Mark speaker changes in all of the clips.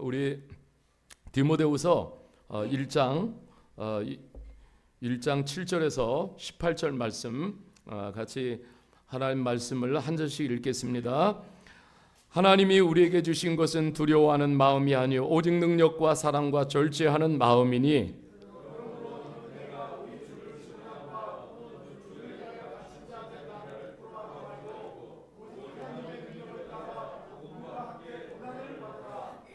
Speaker 1: 우리 디모데후서 1장 7절에서 18절 말씀 같이 하나님 말씀을 한 절씩 읽겠습니다. 하나님이 우리에게 주신 것은 두려워하는 마음이 아니요 오직 능력과 사랑과 절제하는 마음이니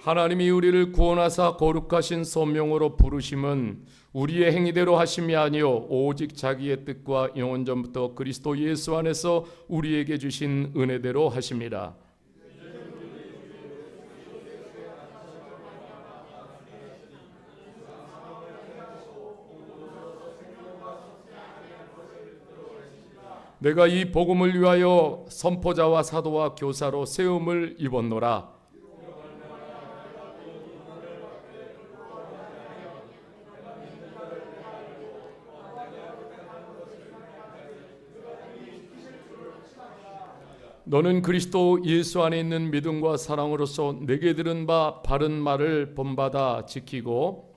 Speaker 1: 하나님이 우리를 구원하사 거룩하신 소명으로 부르심은 우리의 행위대로 하심이 아니요 오직 자기의 뜻과 영원 전부터 그리스도 예수 안에서 우리에게 주신 은혜대로 하심이라. 내가 이 복음을 위하여 선포자와 사도와 교사로 세움을 입었노라. 너는 그리스도 예수 안에 있는 믿음과 사랑으로서 내게 들은 바 바른 말을 본받아 지키고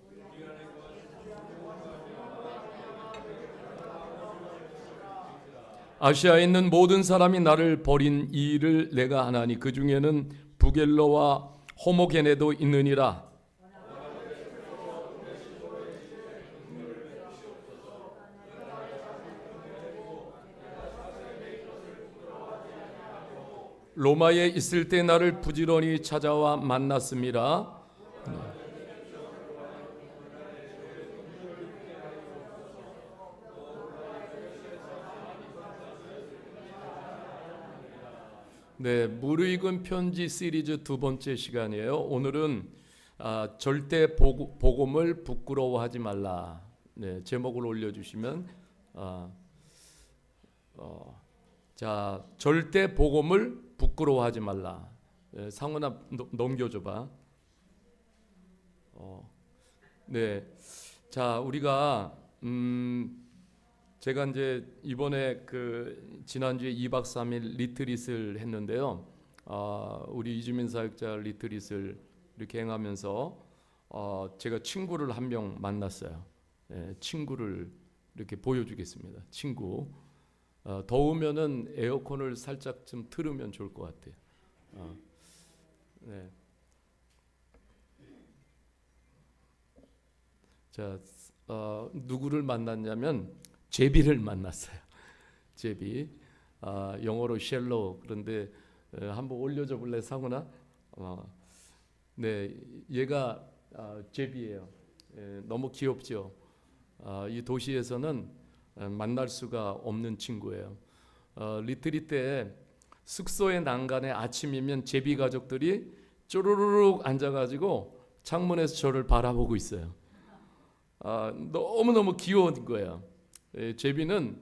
Speaker 1: 아시아에 있는 모든 사람이 나를 버린 이 일을 내가 하나니 그 중에는 부겔로와 호모게네도 있느니라. 로마에 있을 때 나를 부지런히 찾아와 만났음이라. 네, 무르익은 편지 시리즈 두 번째 시간이에요. 오늘은 절대 복음을 부끄러워하지 말라. 네, 제목을 올려주시면 자, 절대 복음을 부끄러워하지 말라. 상훈아 넘겨줘봐. 네, 자 우리가 제가 이제 이번에 지난주에 2박 3일 리트릿을 했는데요. 우리 이주민 사역자 리트릿을 이렇게 행하면서 제가 친구를 한 명 만났어요. 네, 친구를 이렇게 보여주겠습니다. 친구. 더우면은 에어컨을 살짝 좀 틀으면 좋을 것 같아요. 네. 자, 누구를 만났냐면 제비를 만났어요. 제비. 영어로 쉘로. 그런데 한번 올려줘 볼래, 상훈아? 네, 얘가 제비예요. 너무 귀엽죠. 이 도시에서는 만날 수가 없는 친구예요. 리트릿 때 숙소의 난간에 아침이면 제비 가족들이 쪼르르륵 앉아가지고 창문에서 저를 바라보고 있어요. 너무너무 귀여운 거예요. 제비는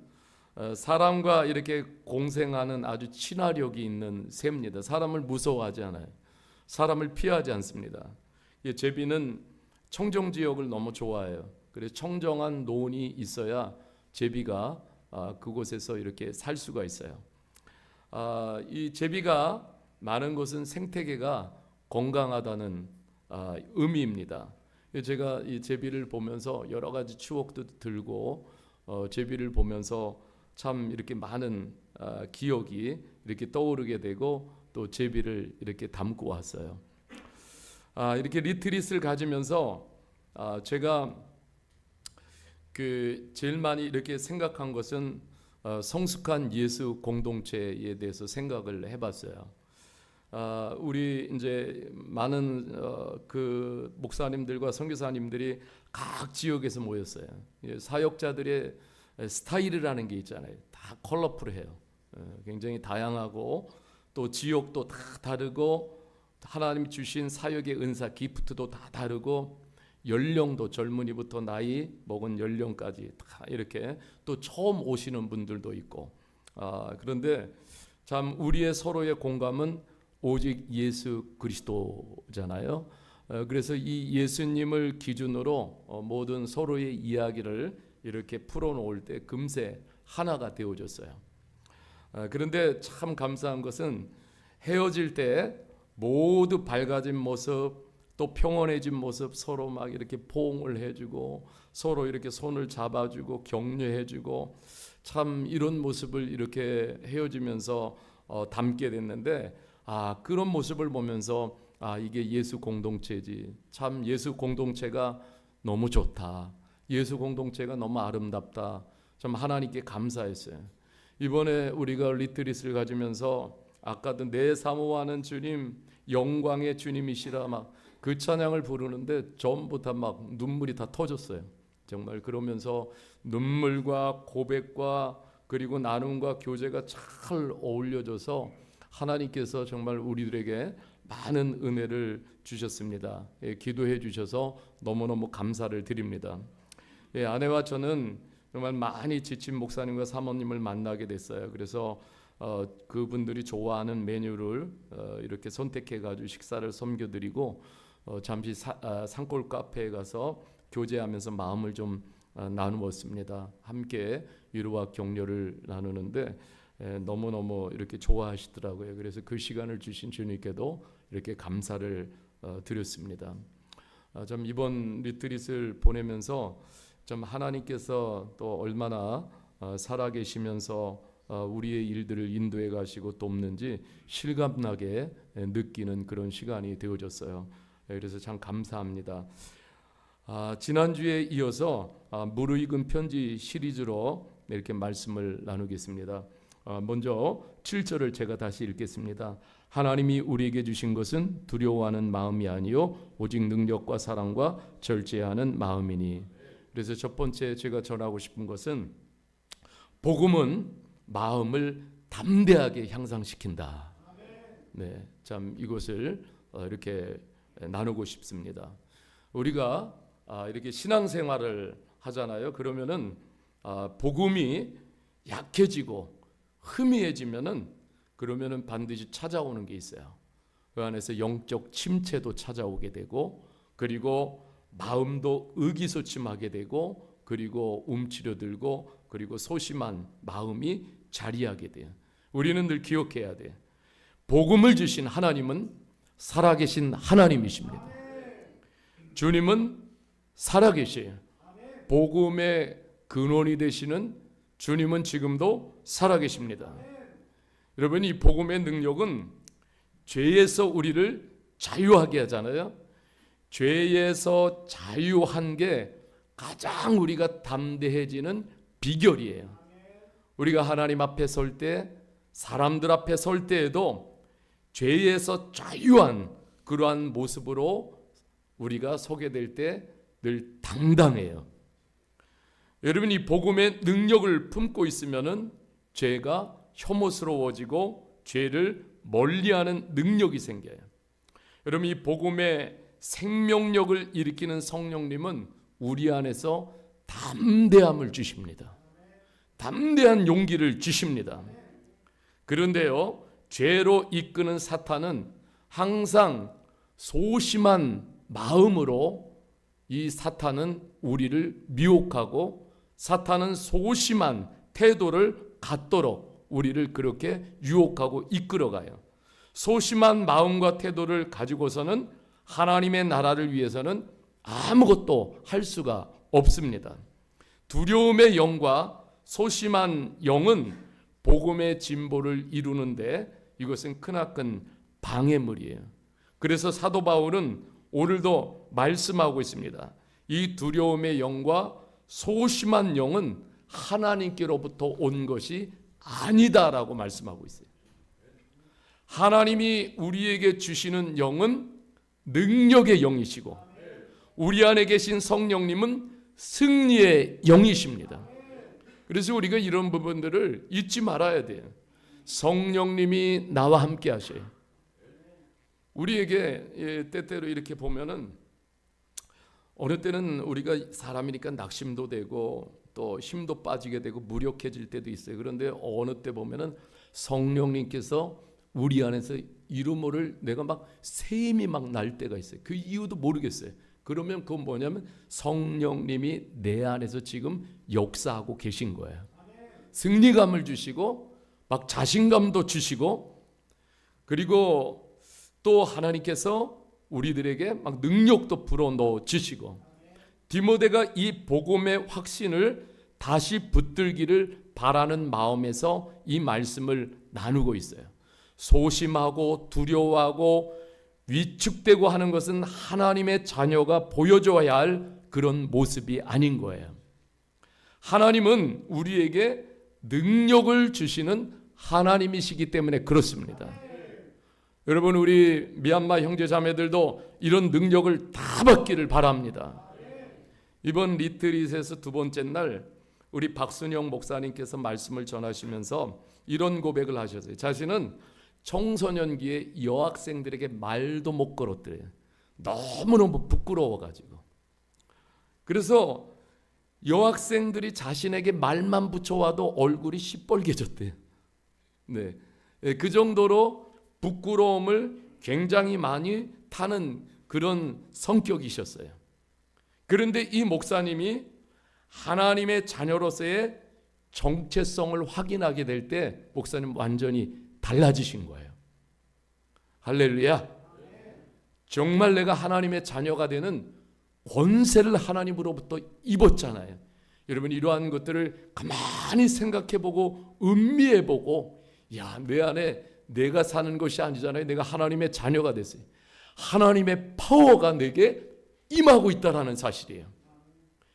Speaker 1: 사람과 이렇게 공생하는 아주 친화력이 있는 새입니다. 사람을 무서워하지 않아요. 사람을 피하지 않습니다. 제비는 청정지역을 너무 좋아해요. 그래서 청정한 논이 있어야 제비가 그곳에서 이렇게 살 수가 있어요. 이 제비가 많은 곳은 생태계가 건강하다는 의미입니다. 제가 이 제비를 보면서 여러 가지 추억도 들고 제비를 보면서 참 이렇게 많은 기억이 이렇게 떠오르게 되고 또 제비를 이렇게 담고 왔어요. 이렇게 리트릿을 가지면서 제가 제일 많이 이렇게 생각한 것은 성숙한 예수 공동체에 대해서 생각을 해봤어요. 우리 이제 많은 목사님들과 선교사님들이 각 지역에서 모였어요. 사역자들의 스타일이라는 게 있잖아요. 다 컬러풀해요. 굉장히 다양하고 또 지역도 다 다르고 하나님 주신 사역의 은사 기프트도 다 다르고 연령도 젊은이부터 나이 먹은 연령까지 다 이렇게 또 처음 오시는 분들도 있고 그런데 참 우리의 서로의 공감은 오직 예수 그리스도잖아요. 그래서 이 예수님을 기준으로 모든 서로의 이야기를 이렇게 풀어놓을 때 금세 하나가 되어졌어요. 그런데 참 감사한 것은 헤어질 때 모두 밝아진 모습, 또 평온해진 모습, 서로 막 이렇게 포옹을 해주고 서로 이렇게 손을 잡아주고 격려해주고, 참 이런 모습을 이렇게 헤어지면서 담게 됐는데, 그런 모습을 보면서 이게 예수 공동체지. 참 예수 공동체가 너무 좋다. 예수 공동체가 너무 아름답다. 참 하나님께 감사했어요. 이번에 우리가 리트릿을 가지면서 아까도 내 사모하는 주님, 영광의 주님이시라 막 그 찬양을 부르는데 전부 다 막 눈물이 다 터졌어요. 정말 그러면서 눈물과 고백과 그리고 나눔과 교제가 잘 어울려져서 하나님께서 정말 우리들에게 많은 은혜를 주셨습니다. 기도해 주셔서 너무너무 감사를 드립니다. 아내와 저는 정말 많이 지친 목사님과 사모님을 만나게 됐어요. 그래서 그분들이 좋아하는 메뉴를 이렇게 선택해 가지고 식사를 섬겨드리고, 잠시 산골 카페에 가서 교제하면서 마음을 좀 나누었습니다. 함께 위로와 격려를 나누는데 너무너무 이렇게 좋아하시더라고요. 그래서 그 시간을 주신 주님께도 이렇게 감사를 드렸습니다. 좀 이번 리트릿을 보내면서 좀 하나님께서 또 얼마나 살아계시면서 우리의 일들을 인도해 가시고 돕는지 실감나게 느끼는 그런 시간이 되어졌어요. 그래서 참 감사합니다. 지난주에 이어서 무르익은 편지 시리즈로 이렇게 말씀을 나누겠습니다. 먼저 7절을 제가 다시 읽겠습니다. 하나님이 우리에게 주신 것은 두려워하는 마음이 아니요 오직 능력과 사랑과 절제하는 마음이니. 그래서 첫 번째 제가 전하고 싶은 것은 복음은 마음을 담대하게 향상시킨다. 네, 참 이것을 이렇게 나누고 싶습니다. 우리가 이렇게 신앙생활을 하잖아요. 그러면은 복음이 약해지고 희미해지면은 그러면은 반드시 찾아오는 게 있어요. 그 안에서 영적 침체도 찾아오게 되고, 그리고 마음도 의기소침하게 되고, 그리고 움츠려들고, 그리고 소심한 마음이 자리하게 돼요. 우리는 늘 기억해야 돼. 복음을 주신 하나님은 살아계신 하나님이십니다. 주님은 살아계셔요. 복음의 근원이 되시는 주님은 지금도 살아계십니다. 여러분, 이 복음의 능력은 죄에서 우리를 자유하게 하잖아요. 죄에서 자유한 게 가장 우리가 담대해지는 비결이에요. 우리가 하나님 앞에 설 때, 사람들 앞에 설 때에도 죄에서 자유한 그러한 모습으로 우리가 서게 될 때 늘 당당해요. 여러분, 이 복음의 능력을 품고 있으면은 죄가 혐오스러워지고 죄를 멀리하는 능력이 생겨요. 여러분, 이 복음의 생명력을 일으키는 성령님은 우리 안에서 담대함을 주십니다. 담대한 용기를 주십니다. 그런데요, 죄로 이끄는 사탄은 항상 소심한 마음으로 이 사탄은 우리를 미혹하고, 사탄은 소심한 태도를 갖도록 우리를 그렇게 유혹하고 이끌어가요. 소심한 마음과 태도를 가지고서는 하나님의 나라를 위해서는 아무것도 할 수가 없습니다. 두려움의 영과 소심한 영은 복음의 진보를 이루는데 이것은 크나큰 방해물이에요. 그래서 사도 바울은 오늘도 말씀하고 있습니다. 이 두려움의 영과 소심한 영은 하나님께로부터 온 것이 아니다라고 말씀하고 있어요. 하나님이 우리에게 주시는 영은 능력의 영이시고, 우리 안에 계신 성령님은 승리의 영이십니다. 그래서 우리가 이런 부분들을 잊지 말아야 돼요. 성령님이 나와 함께 하셔요. 우리에게 때때로 이렇게 보면은 어느 때는 우리가 사람이니까 낙심도 되고 또 힘도 빠지게 되고 무력해질 때도 있어요. 그런데 어느 때 보면은 성령님께서 우리 안에서 이루 모를 내가 막 샘이 막 날 때가 있어요. 그 이유도 모르겠어요. 그러면 그건 뭐냐면 성령님이 내 안에서 지금 역사하고 계신 거예요. 승리감을 주시고 막 자신감도 주시고, 그리고 또 하나님께서 우리들에게 막 능력도 불어넣어 주시고, 디모데가 이 복음의 확신을 다시 붙들기를 바라는 마음에서 이 말씀을 나누고 있어요. 소심하고 두려워하고 위축되고 하는 것은 하나님의 자녀가 보여줘야 할 그런 모습이 아닌 거예요. 하나님은 우리에게 능력을 주시는 하나님이시기 때문에 그렇습니다. 여러분, 우리 미얀마 형제 자매들도 이런 능력을 다 받기를 바랍니다. 이번 리트릿에서 두 번째 날 우리 박순영 목사님께서 말씀을 전하시면서 이런 고백을 하셨어요. 자신은 청소년기에 여학생들에게 말도 못 걸었대요. 너무너무 부끄러워가지고. 그래서 여학생들이 자신에게 말만 붙여와도 얼굴이 시뻘개졌대요. 네, 그 정도로 부끄러움을 굉장히 많이 타는 그런 성격이셨어요. 그런데 이 목사님이 하나님의 자녀로서의 정체성을 확인하게 될 때 목사님 완전히 달라지신 거예요. 할렐루야. 정말 내가 하나님의 자녀가 되는 권세를 하나님으로부터 입었잖아요. 여러분, 이러한 것들을 가만히 생각해보고 음미해보고, 야, 내 안에 내가 사는 것이 아니잖아요. 내가 하나님의 자녀가 됐어요. 하나님의 파워가 내게 임하고 있다는 사실이에요.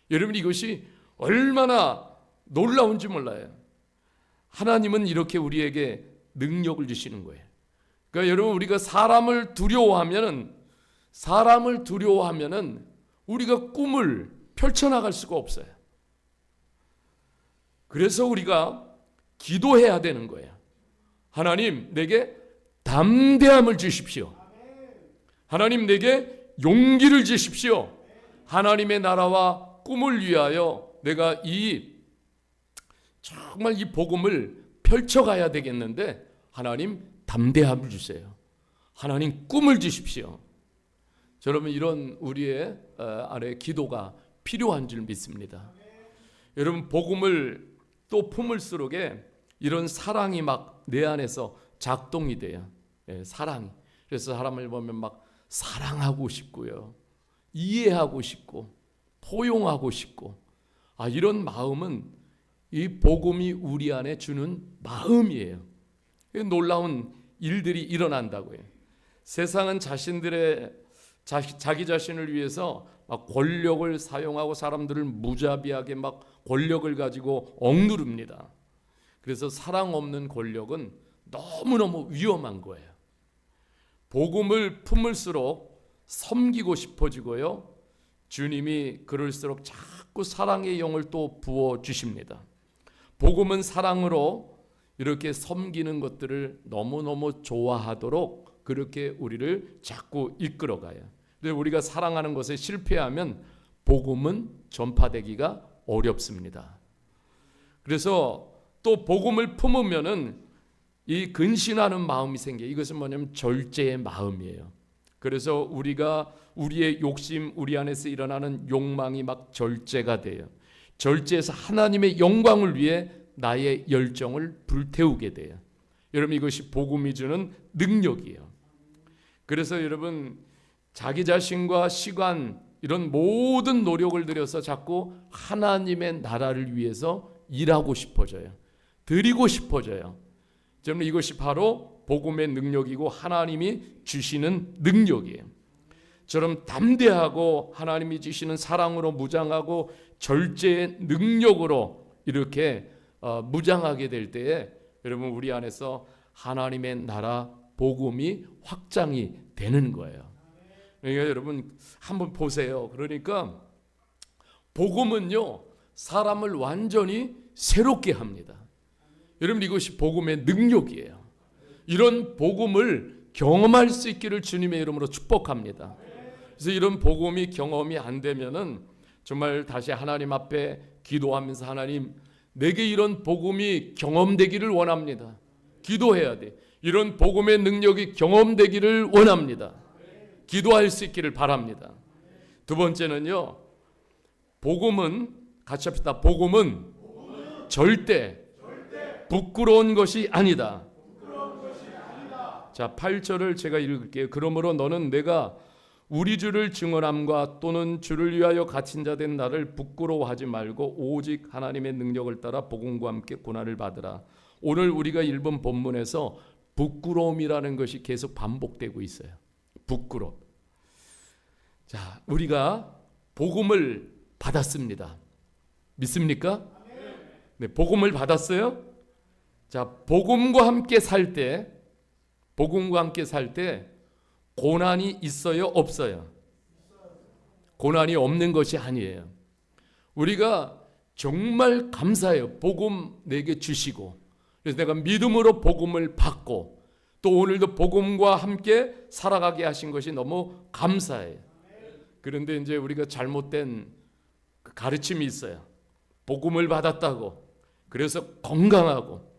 Speaker 1: 여러분, 이것이 얼마나 놀라운지 몰라요. 하나님은 이렇게 우리에게 능력을 주시는 거예요. 그러니까 여러분, 우리가 사람을 두려워하면은 우리가 꿈을 펼쳐나갈 수가 없어요. 그래서 우리가 기도해야 되는 거예요. 하나님, 내게 담대함을 주십시오. 하나님, 내게 용기를 주십시오. 하나님의 나라와 꿈을 위하여 내가 정말 이 복음을 펼쳐가야 되겠는데, 하나님 담대함을 주세요. 하나님 꿈을 주십시오. 여러분, 이런 우리의 안에 기도가 필요한 줄 믿습니다. 여러분, 복음을 또 품을수록에 이런 사랑이 막 내 안에서 작동이 돼요. 사랑이. 그래서 사람을 보면 막 사랑하고 싶고요, 이해하고 싶고, 포용하고 싶고, 이런 마음은 이 복음이 우리 안에 주는 마음이에요. 놀라운 일들이 일어난다고요. 세상은 자기 자신을 위해서 막 권력을 사용하고 사람들을 무자비하게 막 권력을 가지고 억누릅니다. 그래서 사랑 없는 권력은 너무너무 위험한 거예요. 복음을 품을수록 섬기고 싶어지고요, 주님이 그럴수록 자꾸 사랑의 영을 또 부어주십니다. 복음은 사랑으로 이렇게 섬기는 것들을 너무너무 좋아하도록 그렇게 우리를 자꾸 이끌어가요. 근데 우리가 사랑하는 것에 실패하면 복음은 전파되기가 어렵습니다. 그래서 또 복음을 품으면은 이 근신하는 마음이 생겨요. 이것은 뭐냐면 절제의 마음이에요. 그래서 우리가 우리의 욕심, 우리 안에서 일어나는 욕망이 막 절제가 돼요. 절제해서 하나님의 영광을 위해 나의 열정을 불태우게 돼요. 여러분, 이것이 복음이 주는 능력이에요. 그래서 여러분, 자기 자신과 시간, 이런 모든 노력을 들여서 자꾸 하나님의 나라를 위해서 일하고 싶어져요. 드리고 싶어져요. 저는 이것이 바로 복음의 능력이고 하나님이 주시는 능력이에요. 저럼 담대하고 하나님이 주시는 사랑으로 무장하고 절제의 능력으로 이렇게 무장하게 될 때에 여러분, 우리 안에서 하나님의 나라 복음이 확장이 되는 거예요. 그러니까 여러분, 한번 보세요. 그러니까 복음은요, 사람을 완전히 새롭게 합니다. 여러분, 이것이 복음의 능력이에요. 이런 복음을 경험할 수 있기를 주님의 이름으로 축복합니다. 그래서 이런 복음이 경험이 안 되면은 정말 다시 하나님 앞에 기도하면서, 하나님, 내게 이런 복음이 경험되기를 원합니다. 기도해야 돼. 이런 복음의 능력이 경험되기를 원합니다. 기도할 수 있기를 바랍니다. 두 번째는요, 복음은, 같이 합시다. 복음은 절대 부끄러운 것이 아니다. 자, 8절을 제가 읽을게요. 그러므로 너는 내가 우리 주를 증언함과 또는 주를 위하여 갇힌 자 된 나를 부끄러워하지 말고 오직 하나님의 능력을 따라 복음과 함께 고난을 받으라. 오늘 우리가 읽은 본문에서 부끄러움이라는 것이 계속 반복되고 있어요. 부끄러움. 자, 우리가 복음을 받았습니다. 믿습니까? 네, 복음을 받았어요? 자, 복음과 함께 살 때 고난이 있어요, 없어요? 고난이 없는 것이 아니에요. 우리가 정말 감사해요. 복음 내게 주시고, 그래서 내가 믿음으로 복음을 받고, 또 오늘도 복음과 함께 살아가게 하신 것이 너무 감사해요. 그런데 이제 우리가 잘못된 그 가르침이 있어요. 복음을 받았다고, 그래서 건강하고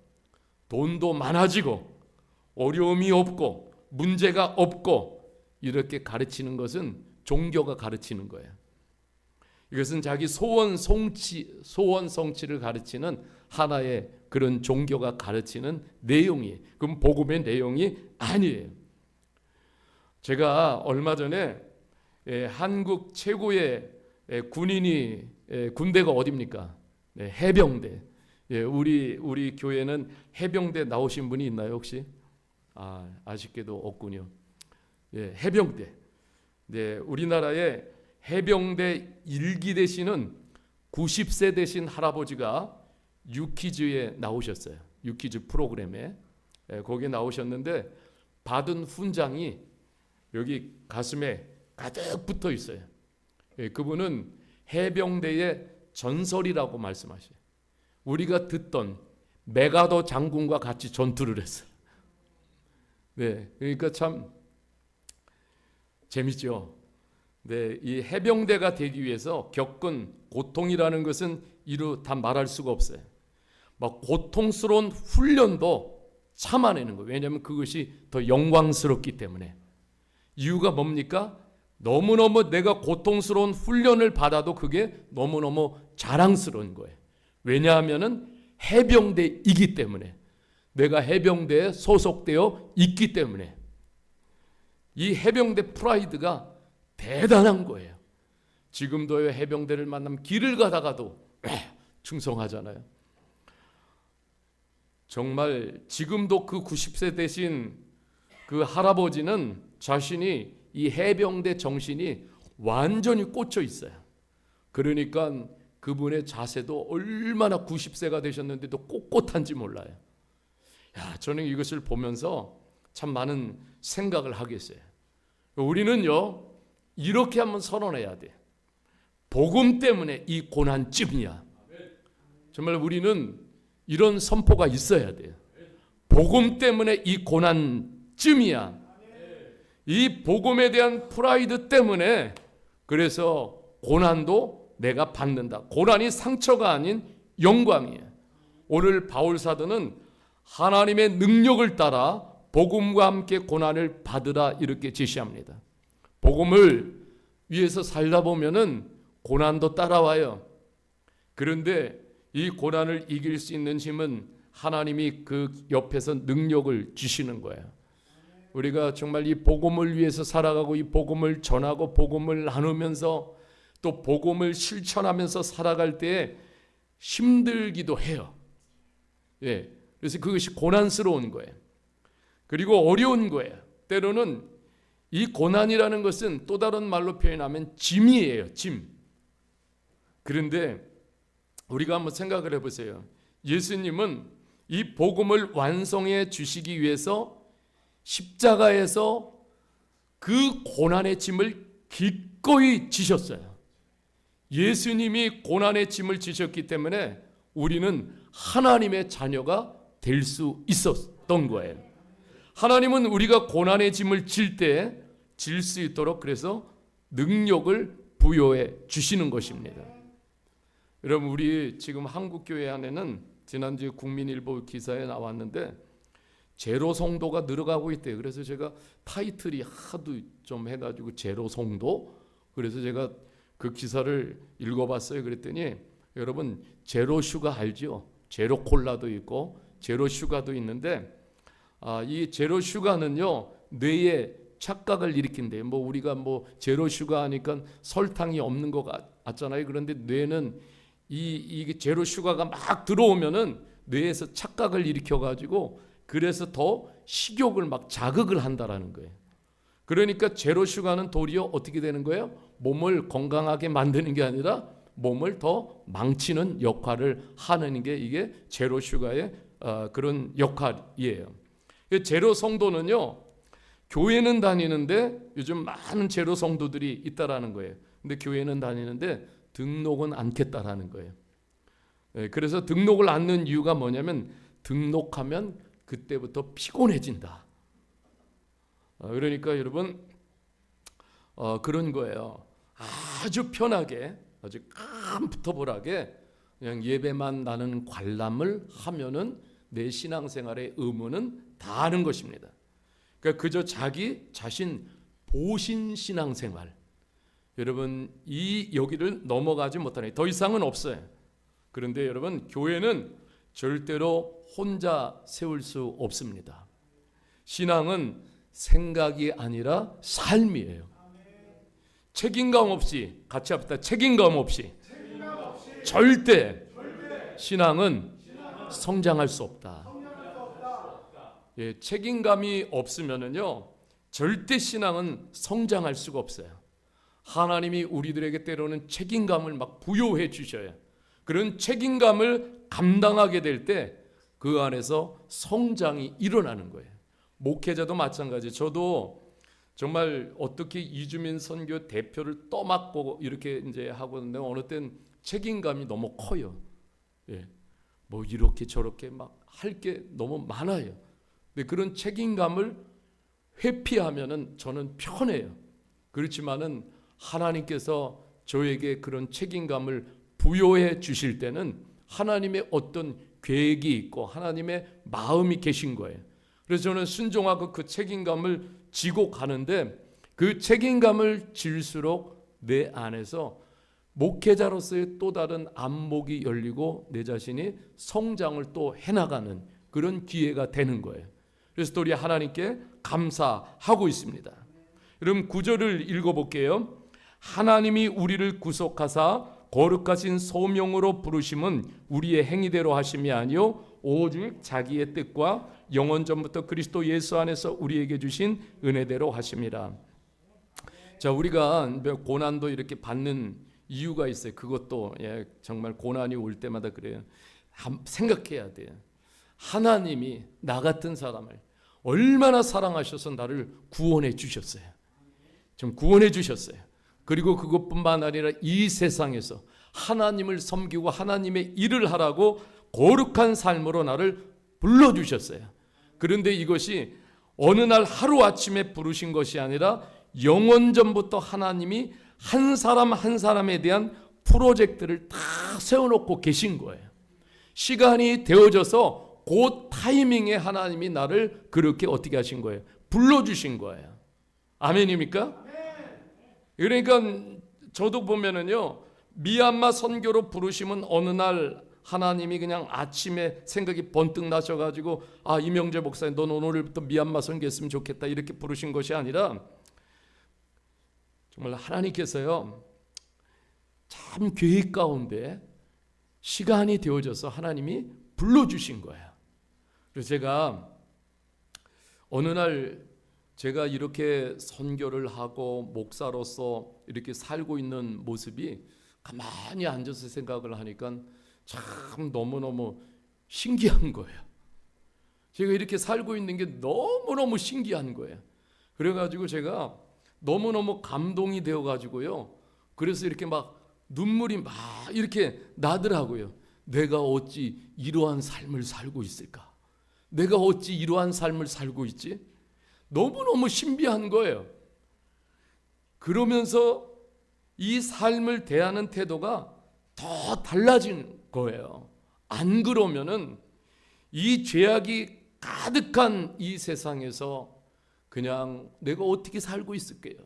Speaker 1: 돈도 많아지고 어려움이 없고 문제가 없고 이렇게 가르치는 것은 종교가 가르치는 거예요. 이것은 자기 소원 성취를 가르치는 하나의 그런 종교가 가르치는 내용이에요. 그럼 복음의 내용이 아니에요. 제가 얼마 전에 한국 최고의 군인이 군대가 어디입니까? 해병대. 우리 교회는 해병대 나오신 분이 있나요 혹시? 아쉽게도 없군요. 해병대. 네, 우리나라의 해병대 1기 되시는 90세 되신 할아버지가 유퀴즈에 나오셨어요. 유퀴즈 프로그램에 거기에 나오셨는데 받은 훈장이 여기 가슴에 가득 붙어 있어요. 그분은 해병대의 전설이라고 말씀하셔요. 우리가 듣던 메가더 장군과 같이 전투를 했어요. 네, 그러니까 참 재밌죠. 네, 이 해병대가 되기 위해서 겪은 고통이라는 것은 이루 다 말할 수가 없어요. 막 고통스러운 훈련도 참아내는 거예요. 왜냐하면 그것이 더 영광스럽기 때문에. 이유가 뭡니까? 너무너무 내가 고통스러운 훈련을 받아도 그게 너무너무 자랑스러운 거예요. 왜냐하면은 해병대이기 때문에, 내가 해병대에 소속되어 있기 때문에 이 해병대 프라이드가 대단한 거예요. 지금도 해병대를 만나면 길을 가다가도 충성하잖아요. 정말 지금도 그 90세 되신 그 할아버지는 자신이 이 해병대 정신이 완전히 꽂혀 있어요. 그러니까 그분의 자세도 얼마나 90세가 되셨는데도 꼿꼿한지 몰라요. 저는 이것을 보면서 참 많은 생각을 하게 했어요. 우리는요, 이렇게 한번 선언해야 돼. 복음 때문에 이 고난쯤이야. 정말 우리는 이런 선포가 있어야 돼요. 복음 때문에 이 고난쯤이야. 이 복음에 대한 프라이드 때문에 그래서 고난도 내가 받는다. 고난이 상처가 아닌 영광이에요. 오늘 바울 사도는 하나님의 능력을 따라 복음과 함께 고난을 받으라 이렇게 제시합니다. 복음을 위해서 살다 보면은 고난도 따라와요. 그런데 이 고난을 이길 수 있는 힘은 하나님이 그 옆에서 능력을 주시는 거예요. 우리가 정말 이 복음을 위해서 살아가고 이 복음을 전하고 복음을 나누면서 또 복음을 실천하면서 살아갈 때 힘들기도 해요. 그래서 그것이 고난스러운 거예요. 그리고 어려운 거예요. 때로는 이 고난이라는 것은 또 다른 말로 표현하면 짐이에요. 짐. 그런데 우리가 한번 생각을 해보세요. 예수님은 이 복음을 완성해 주시기 위해서 십자가에서 그 고난의 짐을 기꺼이 지셨어요. 예수님이 고난의 짐을 지셨기 때문에 우리는 하나님의 자녀가 될 수 있었던 거예요. 하나님은 우리가 고난의 짐을 질 때 질 수 있도록 그래서 능력을 부여해 주시는 것입니다. 여러분, 우리 지금 한국교회 안에는 지난주에 국민일보 기사에 나왔는데 제로 성도가 늘어가고 있대요. 그래서 제가 타이틀이 하도 좀 해가지고 제로 성도, 그래서 제가 그 기사를 읽어봤어요. 그랬더니 여러분 제로 슈가 알죠? 제로 콜라도 있고 제로 슈가도 있는데 이 제로 슈가는요 뇌에 착각을 일으킨대요. 우리가 제로 슈가 하니까 설탕이 없는 것 같잖아요. 그런데 뇌는 이 제로 슈가가 막 들어오면은 뇌에서 착각을 일으켜 가지고 그래서 더 식욕을 막 자극을 한다라는 거예요. 그러니까 제로 슈가는 도리어 어떻게 되는 거예요? 몸을 건강하게 만드는 게 아니라 몸을 더 망치는 역할을 하는 게 이게 제로 슈가의 그런 역할이에요. 제로 성도는요 교회는 다니는데 요즘 많은 제로 성도들이 있다라는 거예요. 근데 교회는 다니는데 등록은 않겠다라는 거예요. 그래서 등록을 않는 이유가 뭐냐면 등록하면 그때부터 피곤해진다. 그러니까 여러분 그런 거예요. 아주 편하게 아주 깜부터볼하게 그냥 예배만 나는 관람을 하면은 내 신앙생활의 의무는 다 하는 것입니다. 그러니까 그저 자기 자신 보신 신앙생활. 여러분 여기를 넘어가지 못하네. 더 이상은 없어요. 그런데 여러분 교회는 절대로 혼자 세울 수 없습니다. 신앙은 생각이 아니라 삶이에요. 책임감 없이 같이 합시다. 책임감 없이 절대 신앙은 성장할 수 없다. 책임감이 없으면은요 절대 신앙은 성장할 수가 없어요. 하나님이 우리들에게 때로는 책임감을 막 부여해 주셔요. 그런 책임감을 감당하게 될 때 그 안에서 성장이 일어나는 거예요. 목회자도 마찬가지. 저도 정말 어떻게 이주민 선교 대표를 떠맡고 이렇게 이제 하고 있는데 어느 땐 책임감이 너무 커요. 이렇게 저렇게 막 할 게 너무 많아요. 근데 그런 책임감을 회피하면은 저는 편해요. 그렇지만은 하나님께서 저에게 그런 책임감을 부여해 주실 때는 하나님의 어떤 계획이 있고 하나님의 마음이 계신 거예요. 그래서 저는 순종하고 그 책임감을 지고 가는데 그 책임감을 질수록 내 안에서 목회자로서의 또 다른 안목이 열리고 내 자신이 성장을 또 해나가는 그런 기회가 되는 거예요. 그래서 또 우리 하나님께 감사하고 있습니다. 여러분 9절을 읽어볼게요. 하나님이 우리를 구속하사 거룩하신 소명으로 부르심은 우리의 행위대로 하심이 아니요 오직 자기의 뜻과 영원 전부터 그리스도 예수 안에서 우리에게 주신 은혜대로 하심이라. 자, 우리가 고난도 이렇게 받는 이유가 있어요. 그것도 정말 고난이 올 때마다 그래요. 생각해야 돼요. 하나님이 나 같은 사람을 얼마나 사랑하셔서 나를 구원해 주셨어요. 좀 구원해 주셨어요. 그리고 그것뿐만 아니라 이 세상에서 하나님을 섬기고 하나님의 일을 하라고 거룩한 삶으로 나를 불러주셨어요. 그런데 이것이 어느 날 하루아침에 부르신 것이 아니라 영원전부터 하나님이 한 사람 한 사람에 대한 프로젝트를 다 세워놓고 계신 거예요. 시간이 되어져서 그 타이밍에 하나님이 나를 그렇게 어떻게 하신 거예요? 불러주신 거예요. 아멘입니까? 그러니까 저도 보면은요 미얀마 선교로 부르시면 어느 날 하나님이 그냥 아침에 생각이 번뜩 나셔가지고 이명재 목사님 넌 오늘부터 미얀마 선교했으면 좋겠다 이렇게 부르신 것이 아니라 정말 하나님께서요 참 계획 가운데 시간이 되어져서 하나님이 불러주신 거예요. 그래서 제가 어느 날 제가 이렇게 선교를 하고 목사로서 이렇게 살고 있는 모습이 가만히 앉아서 생각을 하니까 참 너무너무 신기한 거예요. 제가 이렇게 살고 있는 게 너무너무 신기한 거예요. 그래가지고 제가 너무너무 감동이 되어가지고요. 그래서 이렇게 막 눈물이 막 이렇게 나더라고요. 내가 어찌 이러한 삶을 살고 있을까? 내가 어찌 이러한 삶을 살고 있지? 너무너무 신비한 거예요. 그러면서 이 삶을 대하는 태도가 더 달라진 거예요. 안 그러면은 이 죄악이 가득한 이 세상에서 그냥 내가 어떻게 살고 있을게요?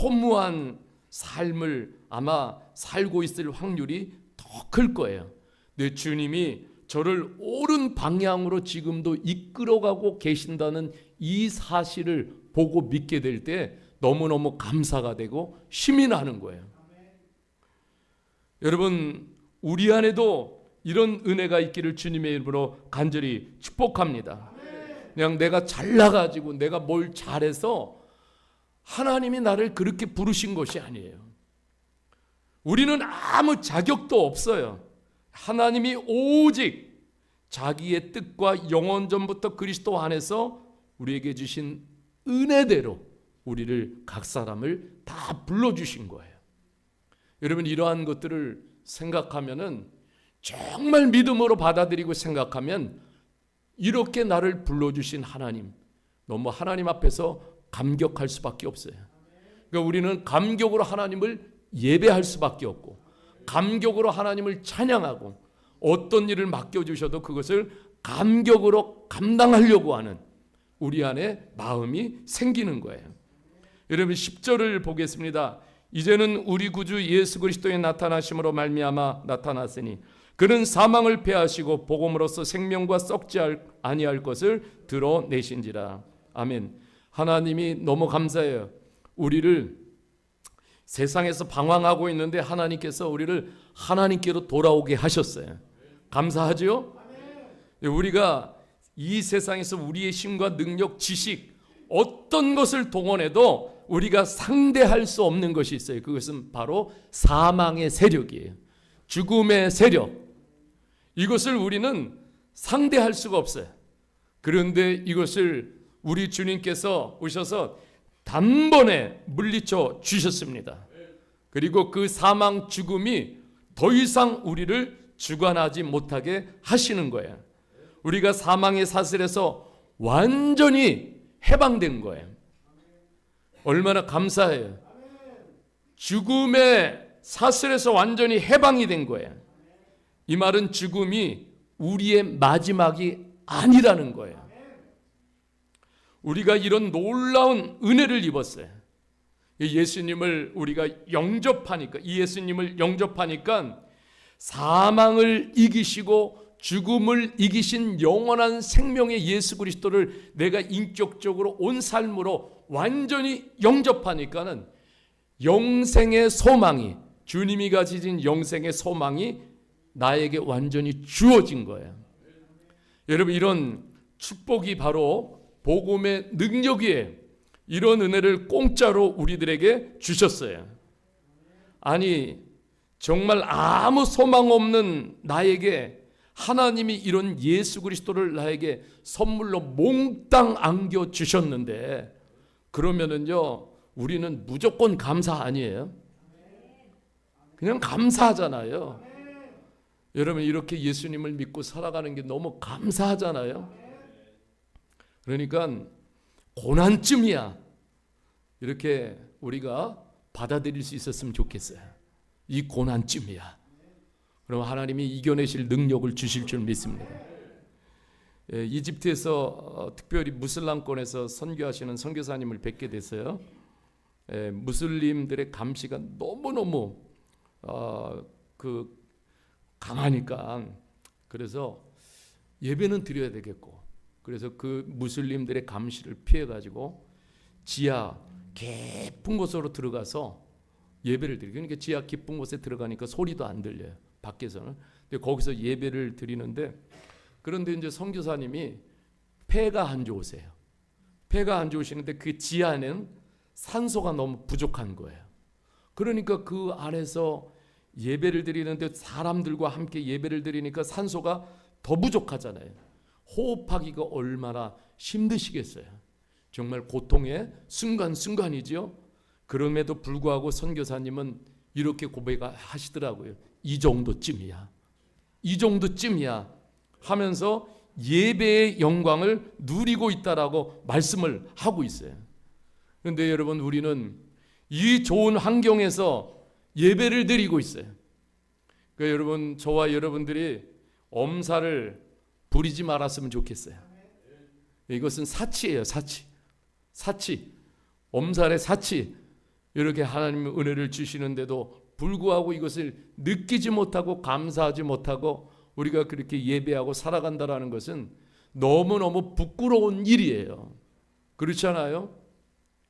Speaker 1: 허무한 삶을 아마 살고 있을 확률이 더 클 거예요. 내 주님이 저를 옳은 방향으로 지금도 이끌어가고 계신다는 이 사실을 보고 믿게 될 때 너무너무 감사가 되고 힘이 나는 거예요. 여러분, 우리 안에도 이런 은혜가 있기를 주님의 이름으로 간절히 축복합니다. 그냥 내가 잘나가지고 내가 뭘 잘해서 하나님이 나를 그렇게 부르신 것이 아니에요. 우리는 아무 자격도 없어요. 하나님이 오직 자기의 뜻과 영원 전부터 그리스도 안에서 우리에게 주신 은혜대로 우리를 각 사람을 다 불러주신 거예요. 여러분, 이러한 것들을 생각하면은 정말 믿음으로 받아들이고 생각하면 이렇게 나를 불러주신 하나님, 너무 하나님 앞에서 감격할 수밖에 없어요. 그러니까 우리는 감격으로 하나님을 예배할 수밖에 없고, 감격으로 하나님을 찬양하고, 어떤 일을 맡겨주셔도 그것을 감격으로 감당하려고 하는 우리 안에 마음이 생기는 거예요. 여러분, 10절을 보겠습니다. 이제는 우리 구주 예수 그리스도의 나타나심으로 말미암아 나타났으니 그는 사망을 패하시고 복음으로써 생명과 썩지 아니할 것을 드러내신지라. 아멘. 하나님이 너무 감사해요. 우리를 세상에서 방황하고 있는데 하나님께서 우리를 하나님께로 돌아오게 하셨어요. 감사하죠? 우리가 이 세상에서 우리의 힘과 능력, 지식, 어떤 것을 동원해도 우리가 상대할 수 없는 것이 있어요. 그것은 바로 사망의 세력이에요. 죽음의 세력. 이것을 우리는 상대할 수가 없어요. 그런데 이것을 우리 주님께서 오셔서 단번에 물리쳐 주셨습니다. 그리고 그 사망, 죽음이 더 이상 우리를 주관하지 못하게 하시는 거예요. 우리가 사망의 사슬에서 완전히 해방된 거예요. 얼마나 감사해요. 죽음의 사슬에서 완전히 해방이 된 거예요. 이 말은 죽음이 우리의 마지막이 아니라는 거예요. 우리가 이런 놀라운 은혜를 입었어요. 예수님을 우리가 영접하니까, 이 예수님을 영접하니까 사망을 이기시고 죽음을 이기신 영원한 생명의 예수 그리스도를 내가 인격적으로 온 삶으로 완전히 영접하니까는 영생의 소망이, 주님이 가지신 영생의 소망이 나에게 완전히 주어진 거예요. 여러분, 이런 축복이 바로 복음의 능력이에요. 이런 은혜를 공짜로 우리들에게 주셨어요. 아니, 정말 아무 소망 없는 나에게 하나님이 이런 예수 그리스도를 나에게 선물로 몽땅 안겨 주셨는데, 그러면은요, 우리는 무조건 감사 아니에요? 그냥 감사하잖아요. 여러분, 이렇게 예수님을 믿고 살아가는 게 너무 감사하잖아요. 그러니까 고난쯤이야 이렇게 우리가 받아들일 수 있었으면 좋겠어요. 이 고난쯤이야. 그럼 하나님이 이겨내실 능력을 주실 줄 믿습니다. 이집트에서 특별히 무슬람권에서 선교하시는 선교사님을 뵙게 됐어요. 무슬림들의 감시가 너무너무 강하니까, 그래서 예배는 드려야 되겠고, 그래서 그 무슬림들의 감시를 피해가지고 지하 깊은 곳으로 들어가서 예배를 드리고, 그러니까 지하 깊은 곳에 들어가니까 소리도 안 들려요, 밖에서는. 근데 거기서 예배를 드리는데, 그런데 이제 선교사님이 폐가 안 좋으세요. 폐가 안 좋으시는데 그 지하에는 산소가 너무 부족한 거예요. 그러니까 그 안에서 예배를 드리는데 사람들과 함께 예배를 드리니까 산소가 더 부족하잖아요. 호흡하기가 얼마나 힘드시겠어요. 정말 고통의 순간순간이죠. 그럼에도 불구하고 선교사님은 이렇게 고백하시더라고요. 이 정도쯤이야. 이 정도쯤이야 하면서 예배의 영광을 누리고 있다라고 말씀을 하고 있어요. 그런데 여러분, 우리는 이 좋은 환경에서 예배를 드리고 있어요. 그러니까 여러분, 저와 여러분들이 엄살을 부리지 말았으면 좋겠어요. 이것은 사치예요, 사치. 사치. 엄살의 사치. 이렇게 하나님의 은혜를 주시는데도 불구하고 이것을 느끼지 못하고 감사하지 못하고 우리가 그렇게 예배하고 살아간다라는 것은 너무너무 부끄러운 일이에요. 그렇지 않아요?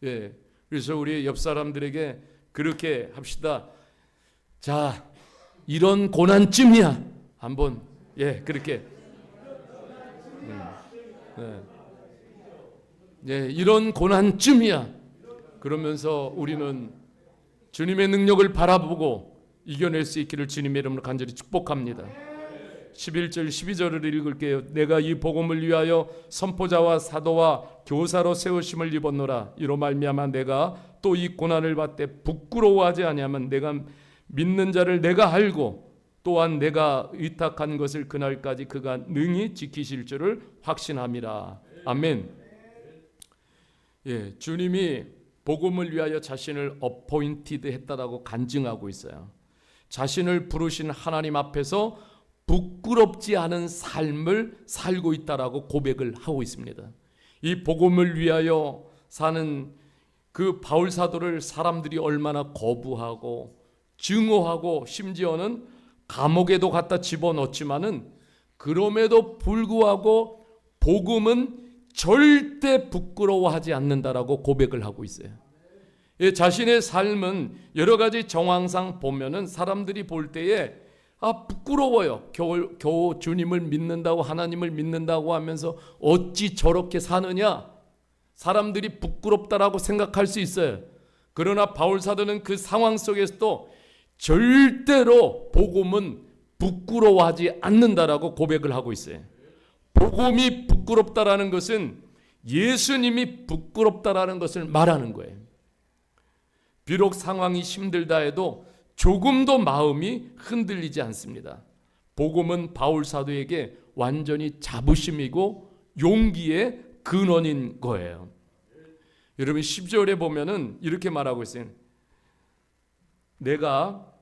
Speaker 1: 예. 그래서 우리 옆 사람들에게 그렇게 합시다. 자, 이런 고난쯤이야. 한번 그렇게 이런 고난쯤이야. 그러면서 우리는 주님의 능력을 바라보고 이겨낼 수 있기를 주님의 이름으로 간절히 축복합니다. 11절 12절을 읽을게요. 내가 이 복음을 위하여 선포자와 사도와 교사로 세우심을 입었노라. 이로 말미암아 내가 또 이 고난을 받되 부끄러워하지 아니하면 내가 믿는 자를 내가 알고 또한 내가 의탁한 것을 그날까지 그가 능히 지키실 줄을 확신함이라. 아멘. 주님이 복음을 위하여 자신을 어포인티드 했다라고 간증하고 있어요. 자신을 부르신 하나님 앞에서 부끄럽지 않은 삶을 살고 있다라고 고백을 하고 있습니다. 이 복음을 위하여 사는 그 바울 사도를 사람들이 얼마나 거부하고 증오하고 심지어는 감옥에도 갖다 집어넣었지만은 그럼에도 불구하고 복음은 절대 부끄러워하지 않는다라고 고백을 하고 있어요. 자신의 삶은 여러 가지 정황상 보면은 사람들이 볼 때에 부끄러워요. 겨우 주님을 믿는다고 하나님을 믿는다고 하면서 어찌 저렇게 사느냐. 사람들이 부끄럽다라고 생각할 수 있어요. 그러나 바울 사도는 그 상황 속에서도 절대로 복음은 부끄러워하지 않는다라고 고백을 하고 있어요. 복음이 부끄럽다라는 것은 예수님이 부끄럽다라는 것을 말하는 거예요. 비록 상황이 힘들다 해도 조금도 마음이 흔들리지 않습니다. 복음은 바울 사도에게 완전히 자부심이고 용기의 근원인 거예요. 여러분 10절에 보면은 이렇게 말하고 있어요. 내가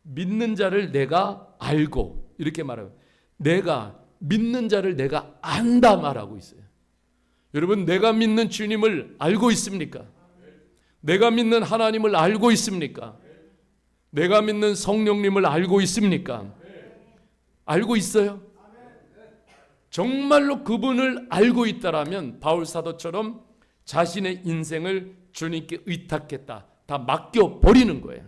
Speaker 1: 믿는 자를 내가 알고 이렇게 말해요. 내가 믿는 자를 내가 안다 말하고 있어요. 여러분 내가 믿는 주님을 알고 있습니까? 내가 믿는 하나님을 알고 있습니까? 내가 믿는 성령님을 알고 있습니까? 알고 있어요? 정말로 그분을 알고 있다라면 바울 사도처럼 자신의 인생을 주님께 의탁했다. 다 맡겨버리는 거예요.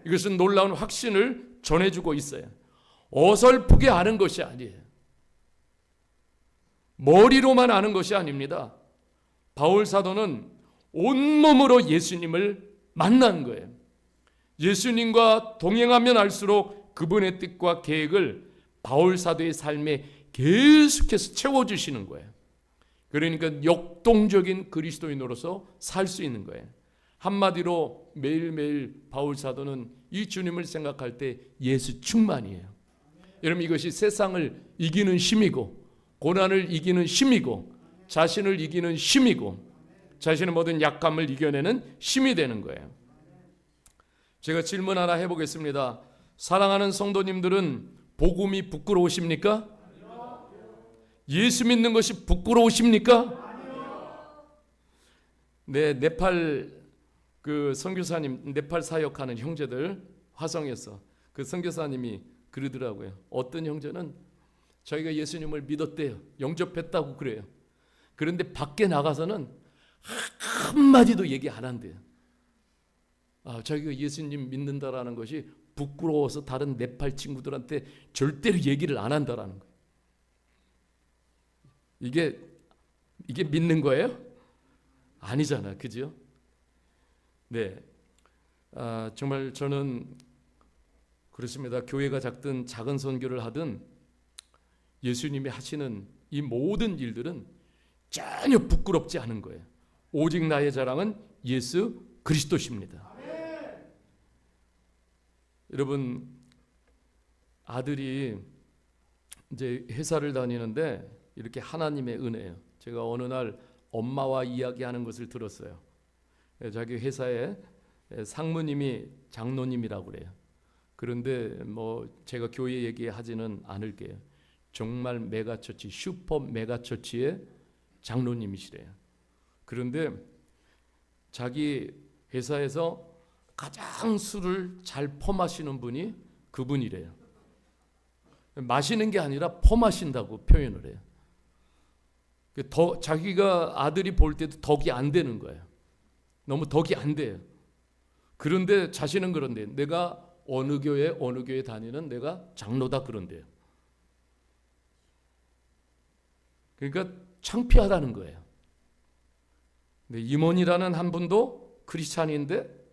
Speaker 1: 이것은 놀라운 확신을 전해주고 있어요. 어설프게 아는 것이 아니에요. 머리로만 아는 것이 아닙니다. 바울 사도는 온몸으로 예수님을 만난 거예요. 예수님과 동행하면 할수록 그분의 뜻과 계획을 바울 사도의 삶에 계속해서 채워주시는 거예요. 그러니까 역동적인 그리스도인으로서 살 수 있는 거예요. 한마디로 매일매일 바울 사도는 이 주님을 생각할 때 예수 충만이에요. 여러분 이것이 세상을 이기는 힘이고 고난을 이기는 힘이고 자신을 이기는 힘이고 자신의 모든 약함을 이겨내는 힘이 되는 거예요. 제가 질문 하나 해보겠습니다. 사랑하는 성도님들은 복음이 부끄러우십니까? 예수 믿는 것이 부끄러우십니까? 네, 네팔 그 선교사님, 네팔 사역하는 형제들 화성에서 그 선교사님이 그러더라고요. 어떤 형제는 자기가 예수님을 믿었대요. 영접했다고 그래요. 그런데 밖에 나가서는 한마디도 얘기 안 한대요. 자기가 예수님 믿는다라는 것이 부끄러워서 다른 네팔 친구들한테 절대로 얘기를 안 한다라는 거예요. 이게 믿는 거예요? 아니잖아, 그죠? 네, 정말 저는 그렇습니다. 교회가 작든 작은 선교를 하든 예수님이 하시는 이 모든 일들은 전혀 부끄럽지 않은 거예요. 오직 나의 자랑은 예수 그리스도십니다. 여러분 아들이 이제 회사를 다니는데 이렇게 하나님의 은혜예요. 제가 어느 날 엄마와 이야기하는 것을 들었어요. 자기 회사에 상무님이 장로님이라고 그래요. 그런데 뭐 제가 교회 얘기하지는 않을게요. 정말 메가처치, 슈퍼 메가처치의 장로님이시래요. 그런데 자기 회사에서 가장 술을 잘 퍼마시는 분이 그분이래요. 마시는 게 아니라 퍼마신다고 표현을 해요. 더 자기가 아들이 볼 때도 덕이 안 되는 거예요. 너무 덕이 안 돼요. 그런데 자신은 그런데 내가 어느 교회 다니는 내가 장로다 그런데요. 그러니까 창피하다는 거예요. 근데 임원이라는 한 분도 크리스찬인데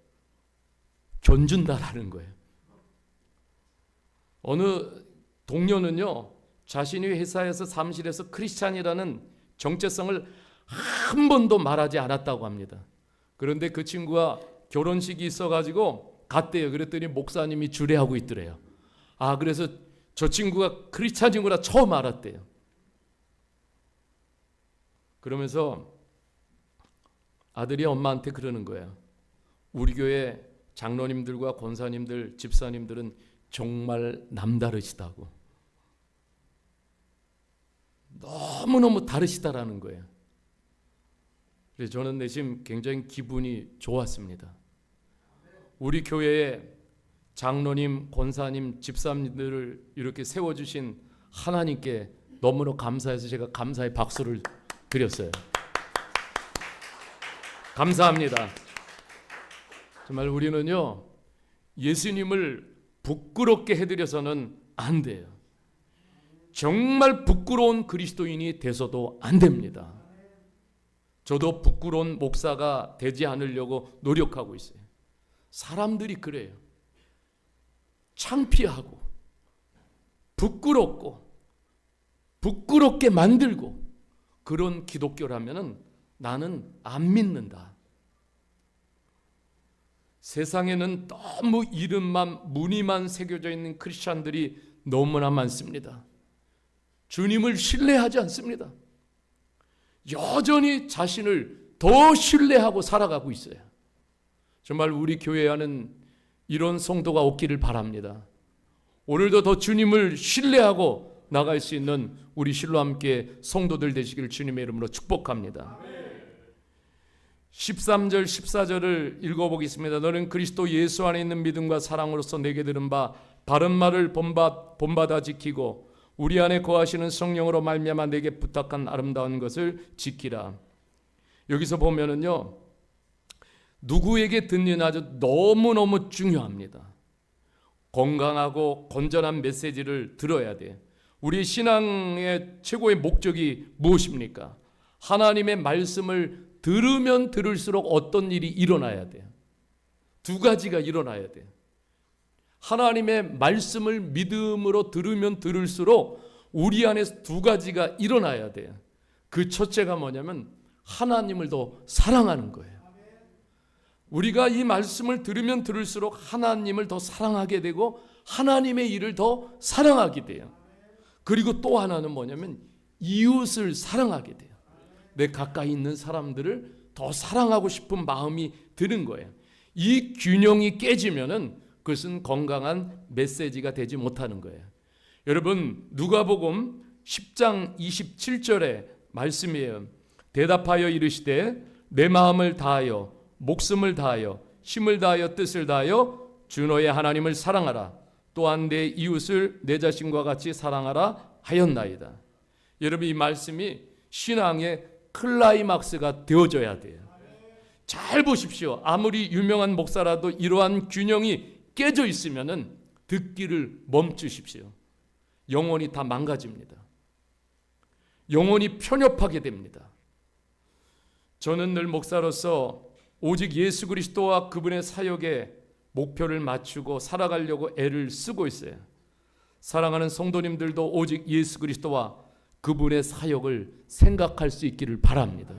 Speaker 1: 견준다라는 거예요. 어느 동료는요, 자신이 회사에서 사무실에서 크리스찬이라는 정체성을 한 번도 말하지 않았다고 합니다. 그런데 그 친구가 결혼식이 있어가지고 갔대요. 그랬더니 목사님이 주례하고 있더래요. 아, 그래서 저 친구가 크리스찬이구나 처음 알았대요. 그러면서 아들이 엄마한테 그러는 거예요. 우리 교회 장로님들과 권사님들, 집사님들은 정말 남다르시다고. 너무너무 다르시다라는 거예요. 그래서 저는 내심 굉장히 기분이 좋았습니다. 우리 교회에 장로님, 권사님, 집사님들을 이렇게 세워주신 하나님께 너무나 감사해서 제가 감사의 박수를 드렸어요. 감사합니다. 정말 우리는요, 예수님을 부끄럽게 해드려서는 안 돼요. 정말 부끄러운 그리스도인이 돼서도 안 됩니다. 저도 부끄러운 목사가 되지 않으려고 노력하고 있어요. 사람들이 그래요. 창피하고 부끄럽고 부끄럽게 만들고 그런 기독교라면은 나는 안 믿는다. 세상에는 너무 이름만 무늬만 새겨져 있는 크리스찬들이 너무나 많습니다. 주님을 신뢰하지 않습니다. 여전히 자신을 더 신뢰하고 살아가고 있어요. 정말 우리 교회 안은 이런 성도가 없기를 바랍니다. 오늘도 더 주님을 신뢰하고 나갈 수 있는 우리 실로 함께 성도들 되시길 주님의 이름으로 축복합니다. 13절 14절을 읽어보겠습니다. 너는 그리스도 예수 안에 있는 믿음과 사랑으로서 내게 들은 바 바른 말을 본받아 지키고 우리 안에 거하시는 성령으로 말미암아 내게 부탁한 아름다운 것을 지키라. 여기서 보면은요, 누구에게 듣느냐도 너무너무 중요합니다. 건강하고 건전한 메시지를 들어야 돼요. 우리 신앙의 최고의 목적이 무엇입니까? 하나님의 말씀을 들으면 들을수록 어떤 일이 일어나야 돼요. 두 가지가 일어나야 돼요. 하나님의 말씀을 믿음으로 들으면 들을수록 우리 안에 두 가지가 일어나야 돼요. 그 첫째가 뭐냐면 하나님을 더 사랑하는 거예요. 우리가 이 말씀을 들으면 들을수록 하나님을 더 사랑하게 되고 하나님의 일을 더 사랑하게 돼요. 그리고 또 하나는 뭐냐면 이웃을 사랑하게 돼요. 내 가까이 있는 사람들을 더 사랑하고 싶은 마음이 드는 거예요. 이 균형이 깨지면은 그것은 건강한 메시지가 되지 못하는 거예요. 여러분, 누가복음 10장 27절의 말씀이에요. 대답하여 이르시되 내 마음을 다하여 목숨을 다하여 힘을 다하여 뜻을 다하여 주 너의 하나님을 사랑하라. 또한 내 이웃을 내 자신과 같이 사랑하라 하였나이다. 여러분, 이 말씀이 신앙의 클라이막스가 되어져야 돼요. 잘 보십시오. 아무리 유명한 목사라도 이러한 균형이 깨져 있으면은 듣기를 멈추십시오. 영혼이 다 망가집니다. 영혼이 편협하게 됩니다. 저는 늘 목사로서 오직 예수 그리스도와 그분의 사역에 목표를 맞추고 살아가려고 애를 쓰고 있어요. 사랑하는 성도님들도 오직 예수 그리스도와 그분의 사역을 생각할 수 있기를 바랍니다.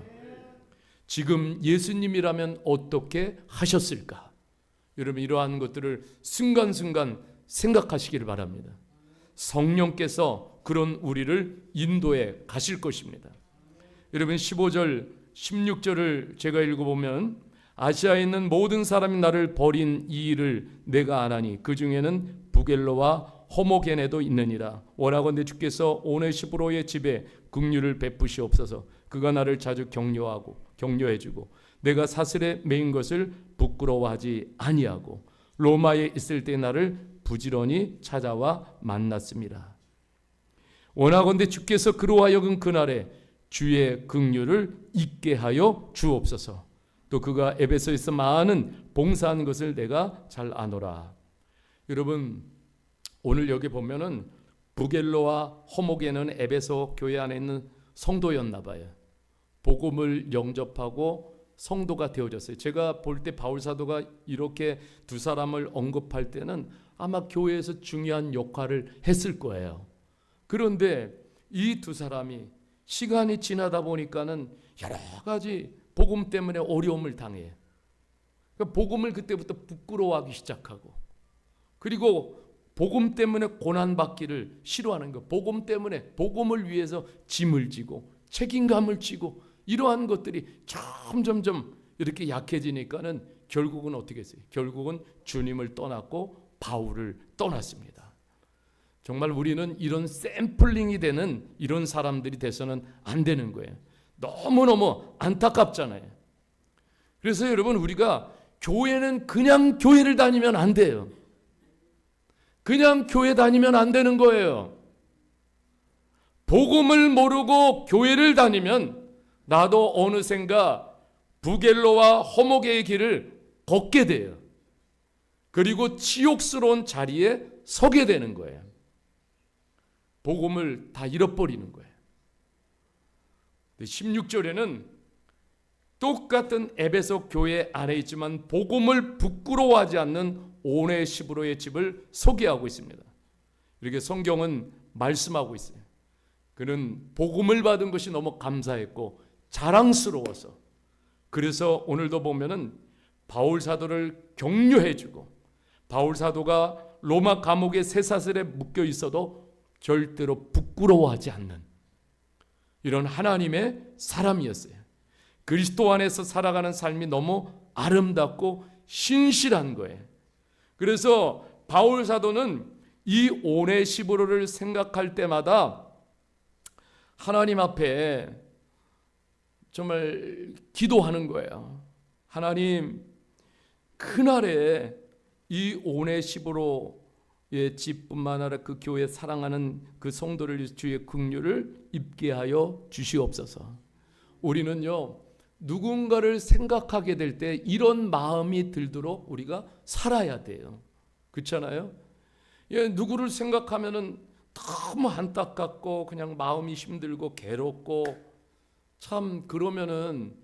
Speaker 1: 지금 예수님이라면 어떻게 하셨을까? 여러분, 이러한 것들을 순간순간 생각하시기를 바랍니다. 성령께서 그런 우리를 인도해 가실 것입니다. 여러분, 15절 16절을 제가 읽어보면 아시아에 있는 모든 사람이 나를 버린 이 일을 내가 아나니 그 중에는 부겔로와 호모게네도 있느니라. 원하건대 주께서 오네시브로의 집에 긍휼을 베푸시옵소서. 그가 나를 자주 격려해주고 내가 사슬에 매인 것을 부끄러워하지 아니하고 로마에 있을 때 나를 부지런히 찾아와 만났습니다. 원하건대 주께서 그로 하여금 그날에 주의 긍휼을 잊게 하여 주옵소서. 또 그가 에베소에서 많은 봉사한 것을 내가 잘 아노라. 여러분, 오늘 여기 보면은 부겔로와 호모게는 에베소 교회 안에 있는 성도였나 봐요. 복음을 영접하고 성도가 되어졌어요. 제가 볼 때 바울 사도가 이렇게 두 사람을 언급할 때는 아마 교회에서 중요한 역할을 했을 거예요. 그런데 이 두 사람이 시간이 지나다 보니까는 여러 가지 복음 때문에 어려움을 당해요. 그러니까 복음을 그때부터 부끄러워하기 시작하고, 그리고 복음 때문에 고난받기를 싫어하는 거, 복음 때문에 복음을 위해서 짐을 지고 책임감을 지고 이러한 것들이 점점점 이렇게 약해지니까는 결국은 어떻게 했어요? 결국은 주님을 떠났고 바울을 떠났습니다. 정말 우리는 이런 샘플링이 되는 이런 사람들이 돼서는 안 되는 거예요. 너무너무 안타깝잖아요. 그래서 여러분, 우리가 교회는 그냥 교회를 다니면 안 돼요. 그냥 교회 다니면 안 되는 거예요. 복음을 모르고 교회를 다니면 나도 어느샌가 부겔로와 호모게의 길을 걷게 돼요. 그리고 치욕스러운 자리에 서게 되는 거예요. 복음을 다 잃어버리는 거예요. 16절에는 똑같은 에베소 교회 안에 있지만 복음을 부끄러워하지 않는 오네시브로의 집을 소개하고 있습니다. 이렇게 성경은 말씀하고 있어요. 그는 복음을 받은 것이 너무 감사했고 자랑스러워서, 그래서 오늘도 보면은 바울 사도를 격려해주고, 바울 사도가 로마 감옥의 쇠사슬에 묶여 있어도 절대로 부끄러워하지 않는 이런 하나님의 사람이었어요. 그리스도 안에서 살아가는 삶이 너무 아름답고 신실한 거예요. 그래서 바울 사도는 이 오네시브로를 생각할 때마다 하나님 앞에 정말 기도하는 거예요. 하나님, 그날에 이 오네시브로의 집뿐만 아니라 그 교회 사랑하는 그 성도를 주의 긍휼을 입게 하여 주시옵소서. 우리는요, 누군가를 생각하게 될 때 이런 마음이 들도록 우리가 살아야 돼요. 그렇잖아요? 예, 누구를 생각하면은 너무 안타깝고 그냥 마음이 힘들고 괴롭고 참 그러면은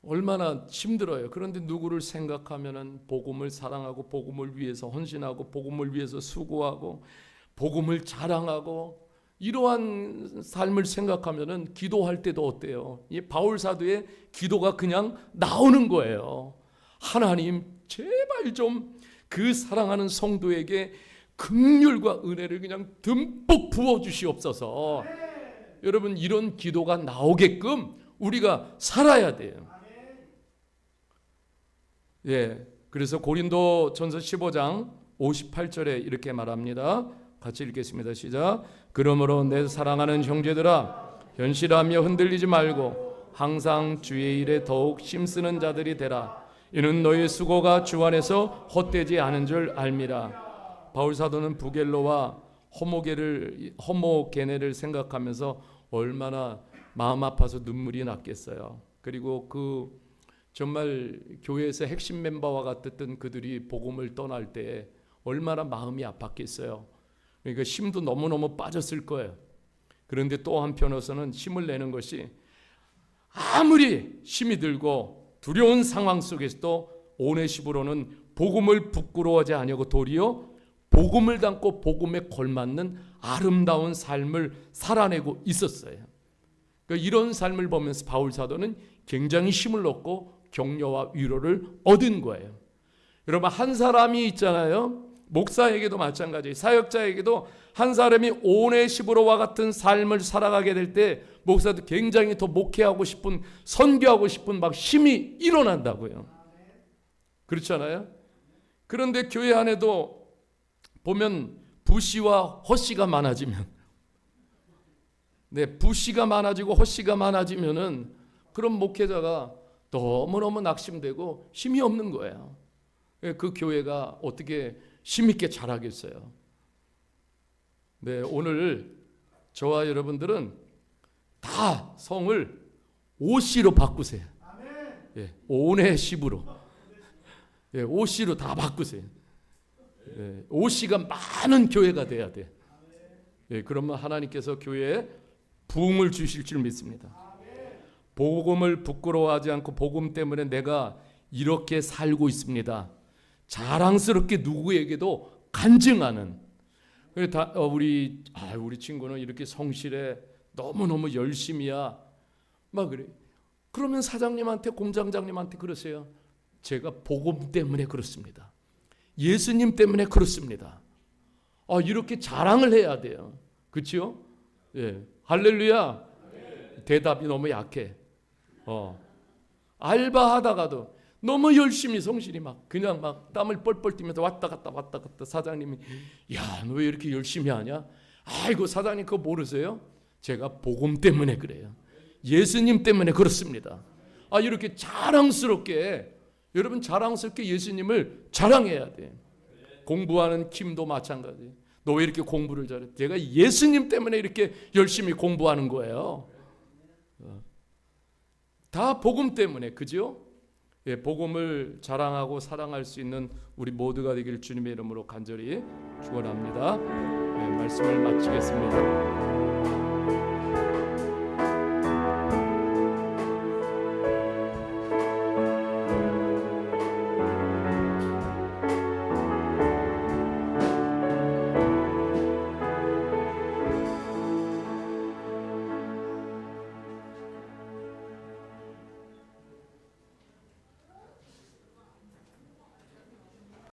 Speaker 1: 얼마나 힘들어요. 그런데 누구를 생각하면은 복음을 사랑하고 복음을 위해서 헌신하고 복음을 위해서 수고하고 복음을 자랑하고 이러한 삶을 생각하면은 기도할 때도 어때요? 이 바울 사도의 기도가 그냥 나오는 거예요. 하나님, 제발 좀 그 사랑하는 성도에게 긍휼과 은혜를 그냥 듬뿍 부어 주시옵소서. 여러분, 이런 기도가 나오게끔 우리가 살아야 돼요. 예, 그래서 고린도 전서 15장 58절에 이렇게 말합니다. 같이 읽겠습니다. 시작. 그러므로 내 사랑하는 형제들아, 현실하며 흔들리지 말고 항상 주의 일에 더욱 힘쓰는 자들이 되라. 이는 너희 수고가 주 안에서 헛되지 않은 줄 알미라. 바울 사도는 부겔로와 호모게네를 생각하면서 얼마나 마음 아파서 눈물이 났겠어요. 그리고 그 정말 교회에서 핵심 멤버와 같았던 그들이 복음을 떠날 때 얼마나 마음이 아팠겠어요. 그러니까 힘도 너무너무 빠졌을 거예요. 그런데 또 한편으로서는 힘을 내는 것이, 아무리 힘이 들고 두려운 상황 속에서도 오네시브로는 복음을 부끄러워하지 아니하고 도리어 복음을 담고 복음에 걸맞는 아름다운 삶을 살아내고 있었어요. 그러니까 이런 삶을 보면서 바울 사도는 굉장히 힘을 얻고 격려와 위로를 얻은 거예요. 여러분, 한 사람이 있잖아요. 목사에게도 마찬가지예요. 사역자에게도 한 사람이 오네시브로와 같은 삶을 살아가게 될 때 목사도 굉장히 더 목회하고 싶은, 선교하고 싶은 막 힘이 일어난다고요. 그렇잖아요. 그런데 교회 안에도 보면 부씨와 허씨가 많아지면, 부씨가 많아지고 허씨가 많아지면은 그런 목회자가 너무너무 낙심되고 힘이 없는 거예요. 그 교회가 어떻게 힘있게 자라겠어요. 네, 오늘 저와 여러분들은 다 성을 오씨로 바꾸세요. 예, 오네십으로. 예, 오씨로 다 바꾸세요. 예, 오씨가 많은 교회가 돼야 돼. 예, 그러면 하나님께서 교회에 부흥을 주실 줄 믿습니다. 복음을 부끄러워하지 않고 복음 때문에 내가 이렇게 살고 있습니다. 자랑스럽게 누구에게도 간증하는. 우리 친구는 이렇게 성실해, 너무너무 열심이야, 막 그래. 그러면 사장님한테, 공장장님한테 그러세요. 제가 복음 때문에 그렇습니다. 예수님 때문에 그렇습니다. 이렇게 자랑을 해야 돼요. 그렇죠? 예, 할렐루야. 대답이 너무 약해. 알바하다가도 너무 열심히 성실히 그냥 땀을 뻘뻘 뛰면서 왔다 갔다 사장님이, 야, 너 왜 이렇게 열심히 하냐? 아이고, 사장님 그거 모르세요? 제가 복음 때문에 그래요. 예수님 때문에 그렇습니다. 이렇게 자랑스럽게, 여러분 자랑스럽게 예수님을 자랑해야 돼. 공부하는 킴도 마찬가지. 너 왜 이렇게 공부를 잘해? 제가 예수님 때문에 이렇게 열심히 공부하는 거예요. 다 복음 때문에, 그죠? 예, 복음을 자랑하고 사랑할 수 있는 우리 모두가 되길 주님의 이름으로 간절히 축원합니다. 예, 말씀을 마치겠습니다.